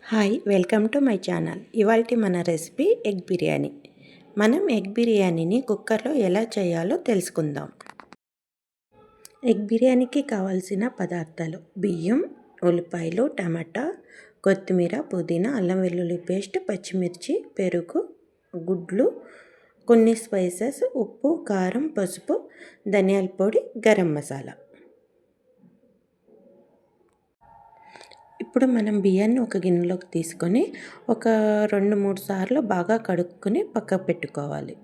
Hi, welcome to my channel. ఇవాల్టి మన recipe egg biryani. మనం ఎగ్ బిర్యానీని కుక్కర్లో ఎలా చేయాలో తెలుసుకుందాం. ఎగ్ బిర్యానీకి కావాల్సిన పదార్థాలు: బియ్యం, ఉల్లిపాయలు, టమాటా, కొత్తిమీర, పుదీనా, అల్లం వెల్లుల్లి పేస్ట్, పచ్చిమిర్చి, పెరుగు, గుడ్లు, కొన్ని స్పైసెస్, ఉప్పు, కారం, పసుపు, ధనియాల పొడి, గరం మసాలా. ఇప్పుడు మనం బియ్యాన్ని ఒక గిన్నెలోకి తీసుకొని ఒక 2-3 సార్లు బాగా కడుక్కొని పక్కకు పెట్టుకోవాలి.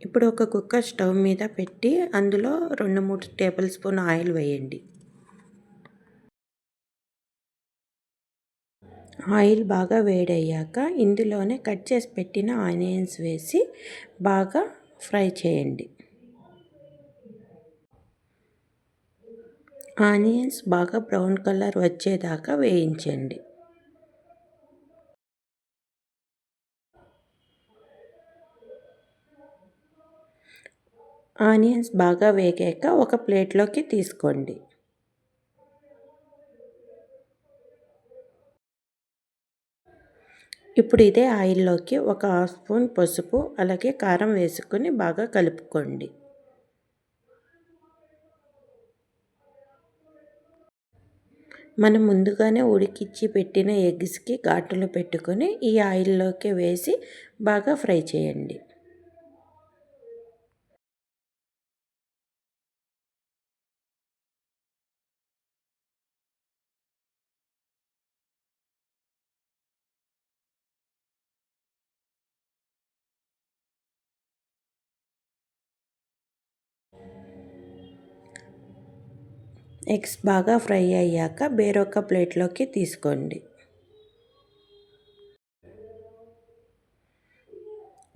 ఇప్పుడు ఒక కుక్కర్ స్టవ్ మీద పెట్టి అందులో 2-3 టేబుల్ స్పూన్ ఆయిల్ వేయండి. ఆయిల్ బాగా వేడయ్యాక ఇందులోనే కట్ చేసి పెట్టిన ఆనియన్స్ వేసి బాగా ఫ్రై చేయండి. ఆనియన్స్ బాగా బ్రౌన్ కలర్ వచ్చేదాకా వేయించండి. ఆనియన్స్ బాగా వేగాక ఒక ప్లేట్లోకి తీసుకోండి. ఇప్పుడు ఇదే ఆయిల్లోకి ఒక హాఫ్ స్పూన్ పసుపు అలాగే కారం వేసుకొని బాగా కలుపుకోండి. మనం ముందుగానే ఉడికించి పెట్టిన ఎగ్స్కి ఘాటులు పెట్టుకొని ఈ ఆయిల్లోకి వేసి బాగా ఫ్రై చేయండి. ఎగ్స్ బాగా ఫ్రై అయ్యాక వేరొక ప్లేట్లోకి తీసుకోండి.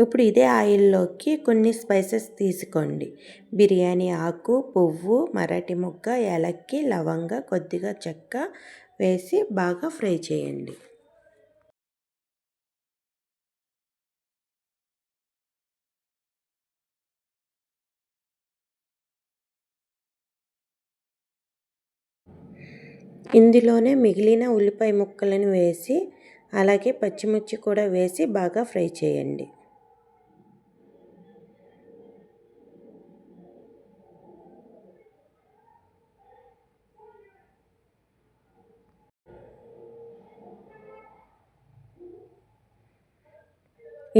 ఇప్పుడు ఇదే ఆయిల్లోకి కొన్ని స్పైసెస్ తీసుకోండి. బిర్యానీ ఆకు, పువ్వు, మరాఠీ మొగ్గ, యాలక్కి, లవంగ, కొద్దిగా చెక్క వేసి బాగా ఫ్రై చేయండి. ఇందులోనే మిగిలిన ఉల్లిపాయ ముక్కలను వేసి అలాగే పచ్చిమిర్చి కూడా వేసి బాగా ఫ్రై చేయండి.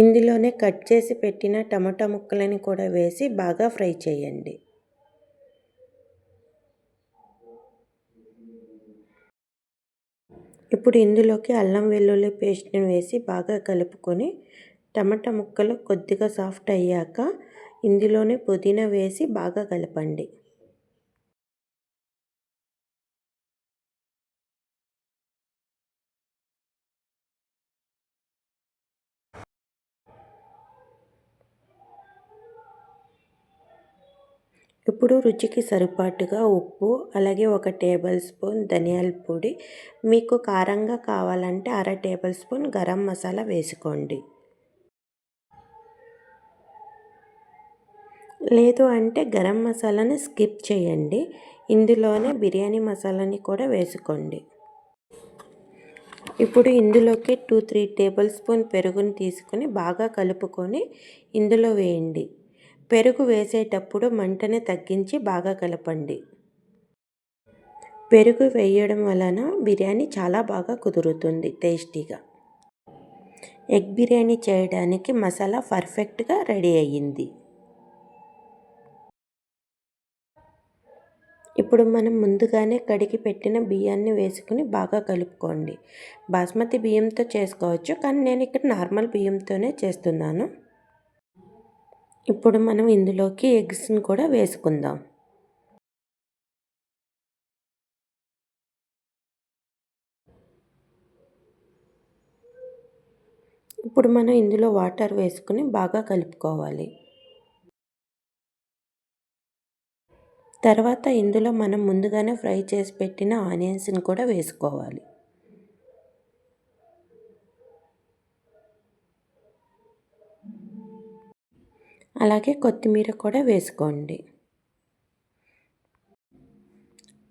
ఇందులోనే కట్ చేసి పెట్టిన టమాటా ముక్కలను కూడా వేసి బాగా ఫ్రై చేయండి. ఇప్పుడు ఇందులోకి అల్లం వెల్లుల్లి పేస్ట్ని వేసి బాగా కలుపుకొని టమాటా ముక్కలు కొద్దిగా సాఫ్ట్ అయ్యాక ఇందులోనే పుదీనా వేసి బాగా కలపండి. ఇప్పుడు రుచికి సరిపాటుగా ఉప్పు అలాగే 1 టేబుల్ స్పూన్ ధనియాల పొడి, మీకు కారంగా కావాలంటే 1/2 టేబుల్ స్పూన్ గరం మసాలా వేసుకోండి. లేదు అంటే గరం మసాలాని స్కిప్ చేయండి. ఇందులోనే బిర్యానీ మసాలాని కూడా వేసుకోండి. ఇప్పుడు ఇందులోకి 2-3 టేబుల్ స్పూన్ పెరుగుని తీసుకొని బాగా కలుపుకొని ఇందులో వేయండి. పెరుగు వేసేటప్పుడు మంటని తగ్గించి బాగా కలపండి. పెరుగు వేయడం వలన బిర్యానీ చాలా బాగా కుదురుతుంది టేస్టీగా. ఎగ్ బిర్యానీ చేయడానికి మసాలా పర్ఫెక్ట్గా రెడీ అయ్యింది. ఇప్పుడు మనం ముందుగానే కడిగి పెట్టిన బియ్యాన్ని వేసుకుని బాగా కలుపుకోండి. బాస్మతి బియ్యంతో చేసుకోవచ్చు, కానీ నేను ఇక్కడ నార్మల్ బియ్యంతోనే చేస్తున్నాను. ఇప్పుడు మనం ఇందులోకి ఎగ్స్ని కూడా వేసుకుందాం. ఇప్పుడు మనం ఇందులో వాటర్ వేసుకుని బాగా కలుపుకోవాలి. తర్వాత ఇందులో మనం ముందుగానే ఫ్రై చేసి పెట్టిన ఆనియన్స్ని కూడా వేసుకోవాలి. అలాగే కొత్తిమీర కూడా వేసుకోండి.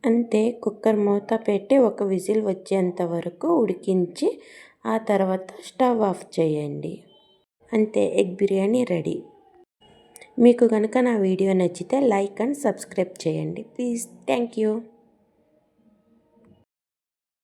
అంతే, కుక్కర్ మూత పెట్టి ఒక విజిల్ వచ్చేంత వరకు ఉడికించి ఆ తర్వాత స్టవ్ ఆఫ్ చేయండి. అంతే, ఎగ్ బిర్యానీ రెడీ. మీకు కనుక నా వీడియో నచ్చితే లైక్ అండ్ సబ్స్క్రైబ్ చేయండి ప్లీజ్. Thank you.